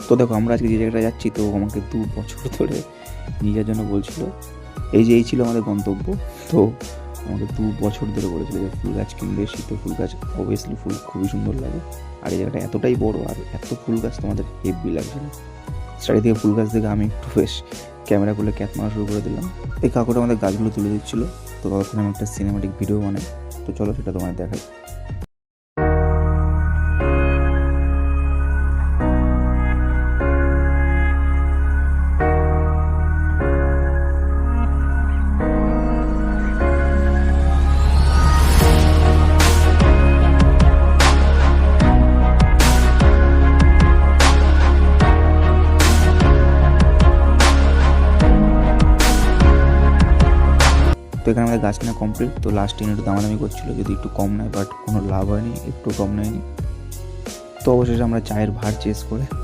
তো দেখো আমরা আজকে যে জায়গাটা যাচ্ছি, তো আমাকে 2 বছর ধরে নিয়ে যাওয়ার জন্য বলছিল। এই ছিল আমাদের গন্তব্য। তো আমাকে 2 বছর ধরে বলেছিল যে ফুল গাছ কিনবে, শীতে ফুল গাছ অবভিয়াসলি ফুল খুবই সুন্দর লাগে। আর এই জায়গাটা এতটাই বড় আর এত ফুল গাছ তোমাদের হেভি লাগছিল। চারিদিকে ফুল গাছ দেখে আমি একটু বেশ ক্যামেরা করলে ক্যাপ মারা শুরু করে দিলাম। এই কাকুটা আমাদের গাছগুলো তুলে দিচ্ছিলো। তো ততক্ষণ আমি একটা সিনেমাটিক ভিডিও বানাই। তো চলো সেটা তোমাদের দেখাই। তো এখানে আমাদের গাছ কেনা কমপ্লিট। তো লাস্ট একটু দামাদামি করছিল যদি একটু কম নেয়, বাট কোনো লাভ হয়নি, একটু কম নেয়নি। তো অবশেষে আমরা চায়ের ভার চেস করে